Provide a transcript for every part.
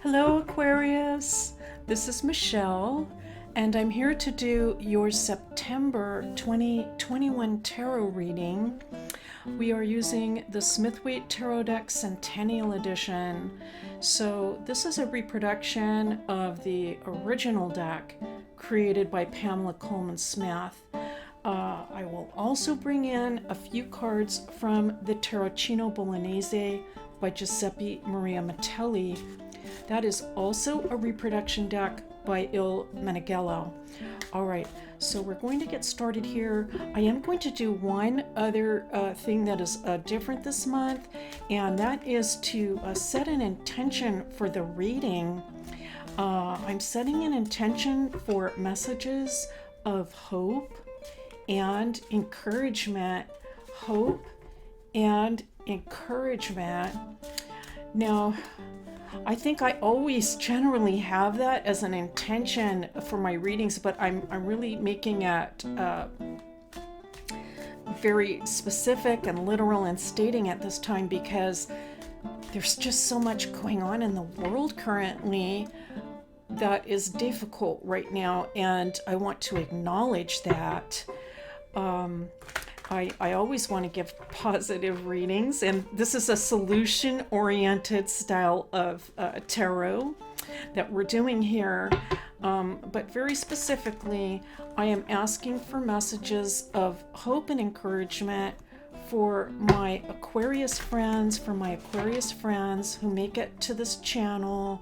Hello, Aquarius. This is Michelle, and I'm here to do your September 2021 tarot reading. We are using the Smith-Waite Tarot Deck Centennial Edition. So, this is a reproduction of the original deck created by Pamela Coleman Smith. I will also bring in a few cards from the Tarocchino Bolognese by Giuseppe Maria Metelli. That is also a reproduction deck by Il Meneghello. All right, so we're going to get started here. I am going to do one other thing that is different this month, and that is to set an intention for the reading. I'm setting an intention for messages of hope and encouragement. Hope and encouragement. Now, I think I always generally have that as an intention for my readings, but I'm really making it very specific and literal and stating it this time because there's just so much going on in the world currently that is difficult right now, and I want to acknowledge that. I always want to give positive readings, and this is a solution-oriented style of tarot that we're doing here. But very specifically, I am asking for messages of hope and encouragement for my Aquarius friends, who make it to this channel.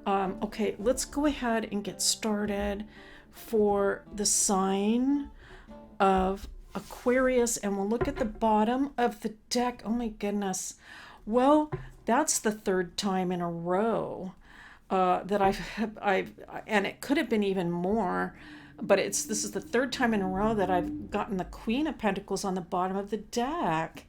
Okay, let's go ahead and get started for the sign of Aquarius, and we'll look at the bottom of the deck. Oh my goodness. Well, that's the third time in a row that I've and it could have been even more, but this is the third time in a row that I've gotten the Queen of Pentacles on the bottom of the deck.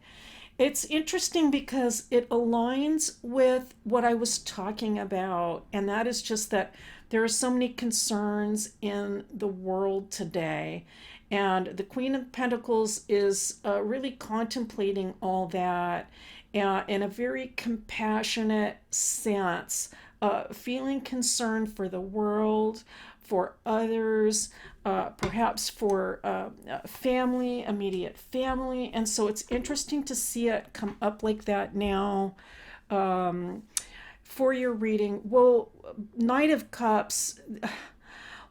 It's interesting because it aligns with what I was talking about, and that is just that there are so many concerns in the world today. And the Queen of Pentacles is really contemplating all that in a very compassionate sense, feeling concern for the world, for others, perhaps for family, immediate family. And so it's interesting to see it come up like that now. For your reading, well, Knight of Cups.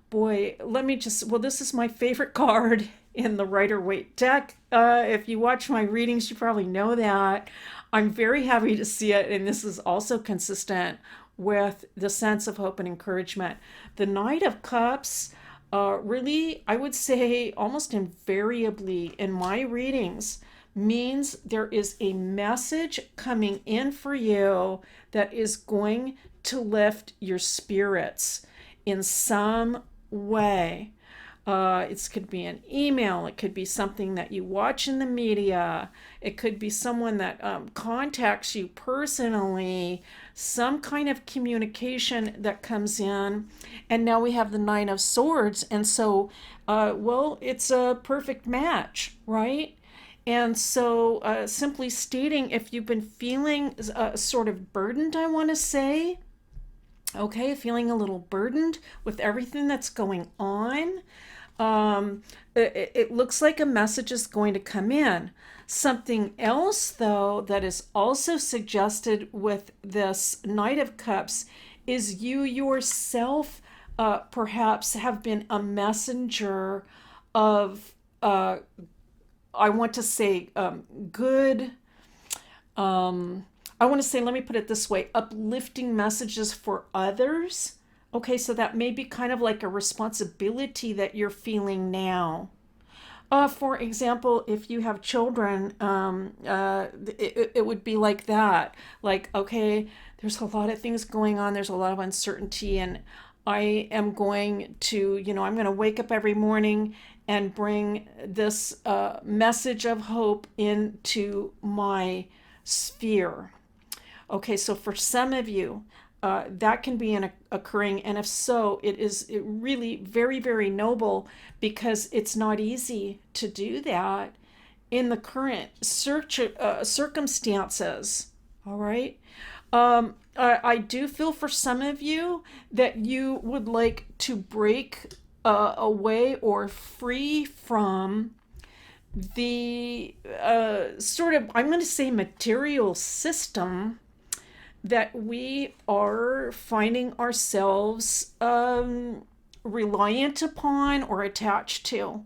Boy, this is my favorite card in the Rider-Waite deck. If you watch my readings, you probably know that. I'm very happy to see it, and this is also consistent with the sense of hope and encouragement. The Knight of Cups, really, I would say almost invariably in my readings, means there is a message coming in for you that is going to lift your spirits in some way. It could be an email, it could be something that you watch in the media, it could be someone that contacts you personally, some kind of communication that comes in. And now we have the Nine of Swords, and so well, it's a perfect match, right? And so simply stating, if you've been feeling sort of burdened, I want to say, okay, feeling a little burdened with everything that's going on, it looks like a message is going to come in. Something else, though, that is also suggested with this Knight of Cups is you yourself perhaps have been a messenger of, I want to say, good. I want to say, let me put it this way, uplifting messages for others. Okay, so that may be kind of like a responsibility that you're feeling now. For example, if you have children, it would be like that. Like, okay, there's a lot of things going on, there's a lot of uncertainty, and I am going to, I'm going to wake up every morning and bring this message of hope into my sphere. Okay, so for some of you, that can be occurring, and if so, it really very, very noble, because it's not easy to do that in the current circumstances. All right. I do feel for some of you that you would like to break away or free from the sort of, I'm going to say, material system that we are finding ourselves reliant upon or attached to.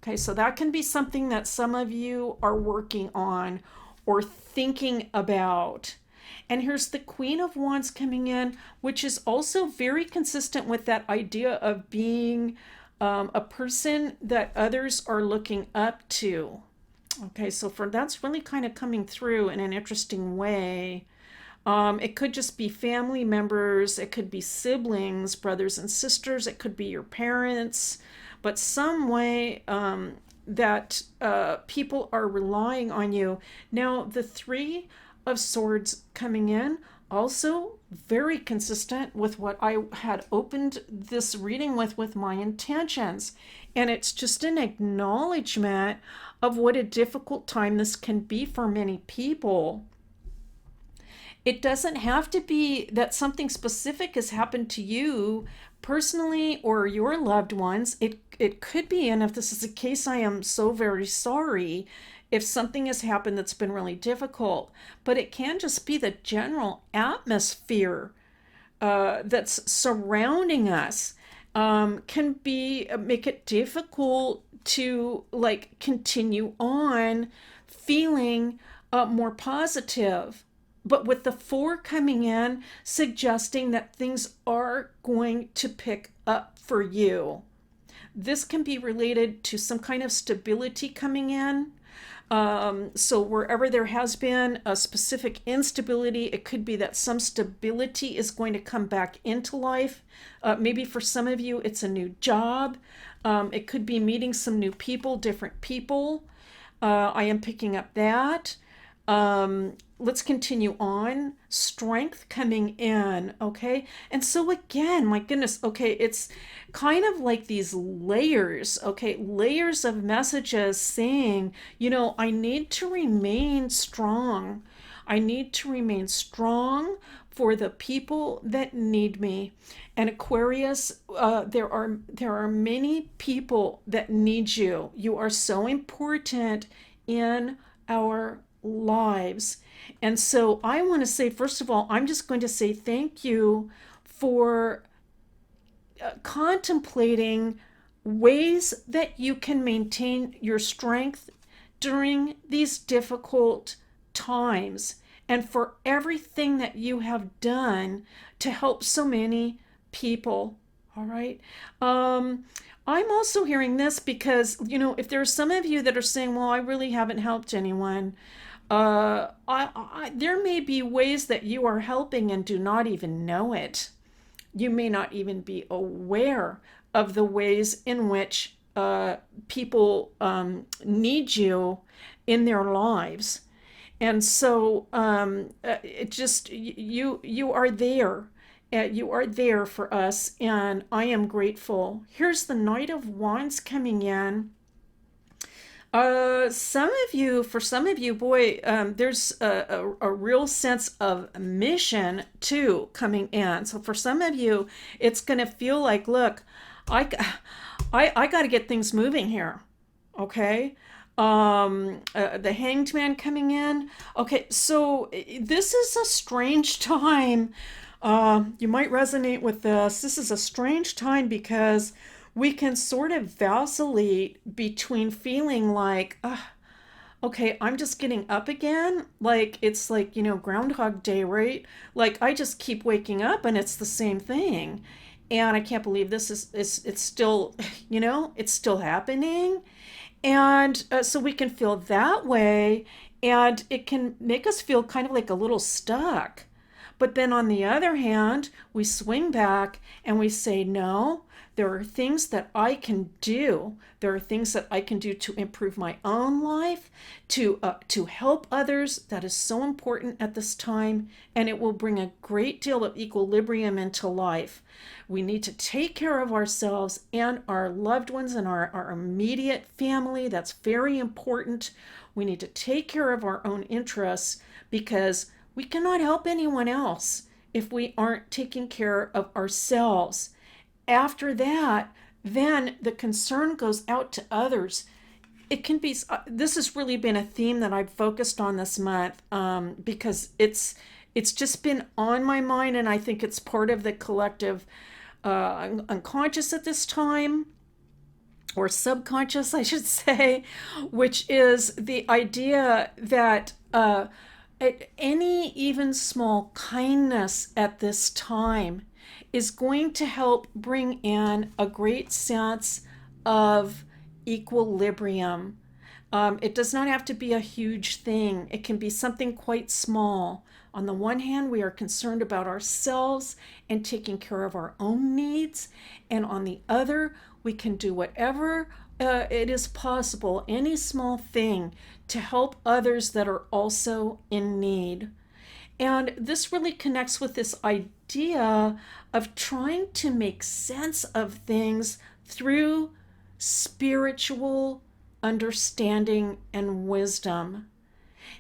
Okay, so that can be something that some of you are working on or thinking about. And here's the Queen of Wands coming in, which is also very consistent with that idea of being a person that others are looking up to. Okay, so for that's really kind of coming through in an interesting way. It could just be family members, it could be siblings, brothers and sisters, it could be your parents, but some way that people are relying on you. Now, the Three of Swords coming in, also very consistent with what I had opened this reading with my intentions. And it's just an acknowledgement of what a difficult time this can be for many people. It doesn't have to be that something specific has happened to you personally or your loved ones. It could be, and if this is the case, I am so very sorry if something has happened that's been really difficult. But it can just be the general atmosphere that's surrounding us can be make it difficult to like continue on feeling more positive. But with the Four coming in, suggesting that things are going to pick up for you. This can be related to some kind of stability coming in. So wherever there has been a specific instability, it could be that some stability is going to come back into life. Maybe for some of you, it's a new job. It could be meeting some new people, different people. I am picking up that. Let's continue on. Strength coming in, okay? And so again, my goodness, okay, it's kind of like these layers, okay? Layers of messages saying, you know, I need to remain strong. I need to remain strong for the people that need me. And Aquarius, there are many people that need you. You are so important in our lives. And so I want to say, first of all, I'm just going to say thank you for contemplating ways that you can maintain your strength during these difficult times, and for everything that you have done to help so many people. All right. I'm also hearing this because, you know, if there are some of you that are saying, well, I really haven't helped anyone, there may be ways that you are helping and do not even know it. You may not even be aware of the ways in which people need you in their lives. And so it just, you are there. You are there for us, and I am grateful. Here's the Knight of Wands coming in. For some of you, boy, there's a real sense of mission too coming in. So for some of you, it's going to feel like, look, I got to get things moving here. Okay. The Hanged Man coming in. Okay. So this is a strange time. You might resonate with this. This is a strange time because we can sort of vacillate between feeling like, okay, I'm just getting up again. Like, it's like, you know, Groundhog Day, right? Like, I just keep waking up and it's the same thing. And I can't believe this it's still, you know, it's still happening. And so we can feel that way. And it can make us feel kind of like a little stuck. But then on the other hand, we swing back and we say, no, there are things that I can do. There are things that I can do to improve my own life, to help others. That is so important at this time, and it will bring a great deal of equilibrium into life. We need to take care of ourselves and our loved ones and our immediate family. That's very important. We need to take care of our own interests because we cannot help anyone else if we aren't taking care of ourselves. After that, then the concern goes out to others. It can be, this has really been a theme that I've focused on this month, because it's just been on my mind, and I think it's part of the collective unconscious at this time, or subconscious, I should say, which is the idea that any even small kindness at this time is going to help bring in a great sense of equilibrium. It does not have to be a huge thing. It can be something quite small. On the one hand, we are concerned about ourselves and taking care of our own needs. And on the other, we can do whatever it is possible, any small thing, to help others that are also in need. And this really connects with this idea of trying to make sense of things through spiritual understanding and wisdom.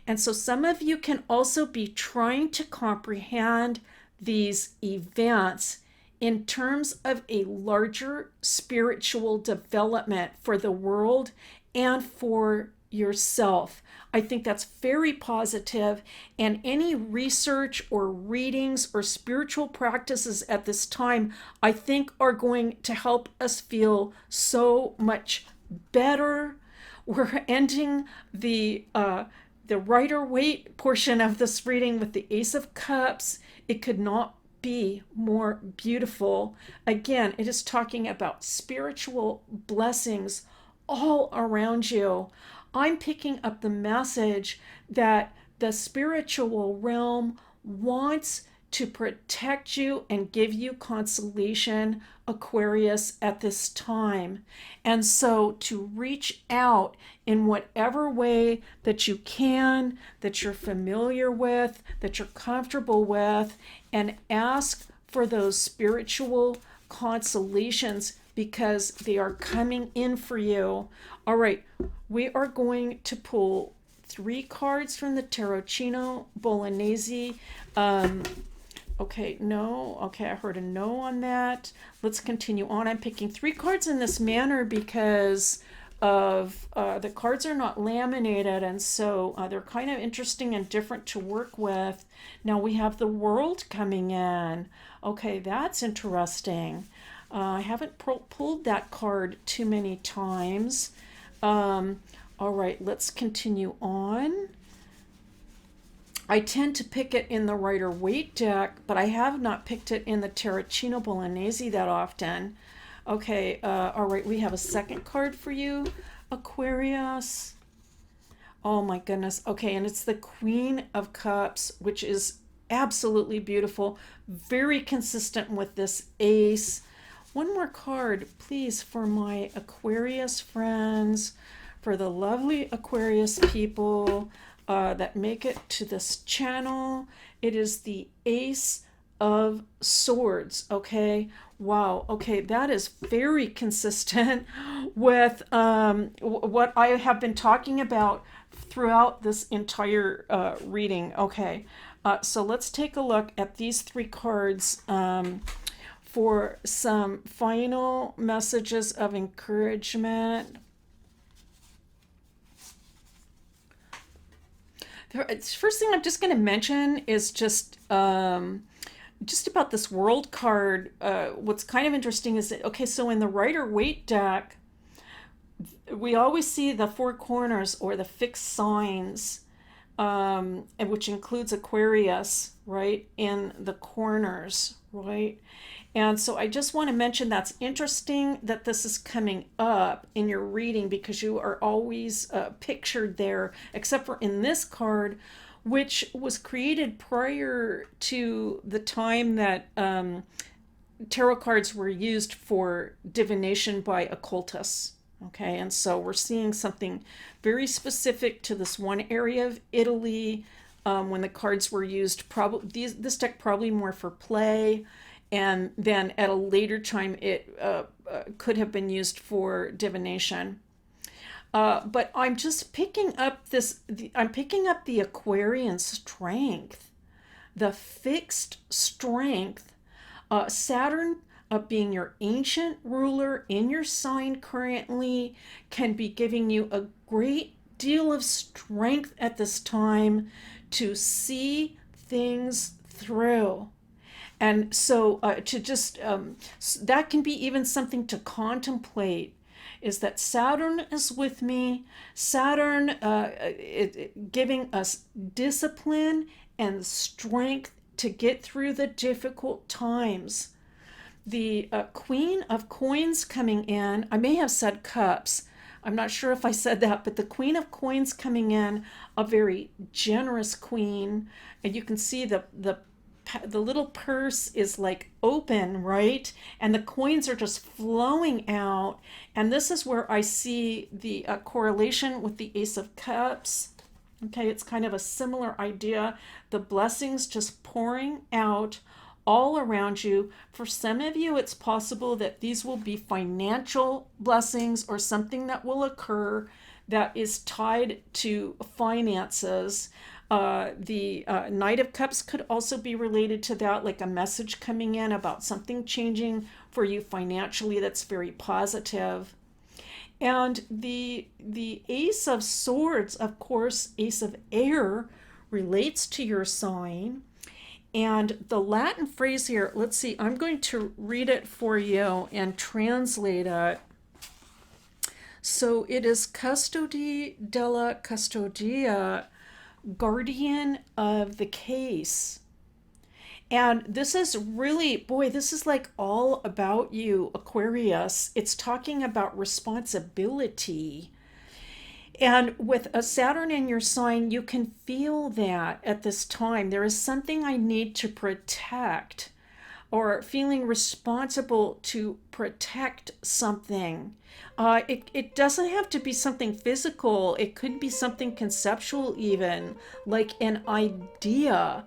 And so some of you can also be trying to comprehend these events in terms of a larger spiritual development for the world and for yourself. I think that's very positive, and any research or readings or spiritual practices at this time, I think, are going to help us feel so much better. We're ending the Rider-Waite portion of this reading with the Ace of Cups. It could not be more beautiful. Again, it is talking about spiritual blessings all around you. I'm picking up the message that the spiritual realm wants to protect you and give you consolation, Aquarius, at this time. And so to reach out in whatever way that you can, that you're familiar with, that you're comfortable with, and ask for those spiritual consolations, because they are coming in for you. All right, we are going to pull 3 cards from the Tarocchino Bolognese. Okay, no. Okay, I heard a no on that. Let's continue on. I'm picking 3 cards in this manner because of the cards are not laminated, and so they're kind of interesting and different to work with. Now we have the World coming in. Okay, that's interesting. I haven't pulled that card too many times. All right, let's continue on. I tend to pick it in the Rider-Waite deck, but I have not picked it in the Tarocchino Bolognese that often. Okay, all right, we have a second card for you, Aquarius. Oh my goodness. Okay, and it's the Queen of Cups, which is absolutely beautiful, very consistent with this ace. One more card, please, for my Aquarius friends, for the lovely Aquarius people that make it to this channel. It is the Ace of Swords, okay? Wow, okay, that is very consistent with what I have been talking about throughout this entire reading. Okay, so let's take a look at these 3 cards for some final messages of encouragement. The first thing I'm just going to mention is just about this World card. What's kind of interesting is that, okay, so in the Rider-Waite deck, we always see the 4 corners or the fixed signs, which includes Aquarius, right, in the corners, right? And so I just want to mention that's interesting that this is coming up in your reading, because you are always pictured there, except for in this card, which was created prior to the time that tarot cards were used for divination by occultists. Okay, and so we're seeing something very specific to this one area of Italy when the cards were used. Probably this deck probably more for play, and then at a later time it could have been used for divination. But I'm just picking up I'm picking up the Aquarian strength. the fixed strength. Saturn, being your ancient ruler in your sign currently, can be giving you a great deal of strength at this time to see things through. And so to just, that can be even something to contemplate, is that Saturn is with me. Saturn giving us discipline and strength to get through the difficult times. The Queen of Coins coming in, I may have said Cups. I'm not sure if I said that, but the Queen of Coins coming in, a very generous queen. And you can see the little purse is like open, right? And the coins are just flowing out. And this is where I see the correlation with the Ace of Cups. Okay, it's kind of a similar idea. The blessings just pouring out all around you. For some of you, it's possible that these will be financial blessings or something that will occur that is tied to finances. The Knight of Cups could also be related to that, like a message coming in about something changing for you financially that's very positive. And the Ace of Swords, of course, Ace of Air, relates to your sign. And the Latin phrase here, let's see, I'm going to read it for you and translate it. So it is Custodi della Custodia, guardian of the case. And this is really, boy, this is like all about you, Aquarius. It's talking about responsibility. And with a Saturn in your sign, you can feel that at this time. There is something I need to protect, or feeling responsible to protect something. It doesn't have to be something physical. It could be something conceptual even, like an idea.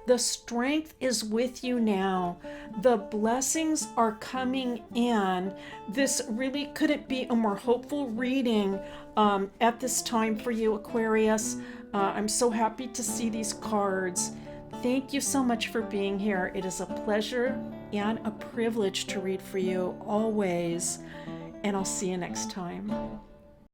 The strength is with you now. The blessings are coming in. This really couldn't be a more hopeful reading at this time for you, Aquarius. I'm so happy to see these cards. Thank you so much for being here. It is a pleasure and a privilege to read for you always. And I'll see you next time.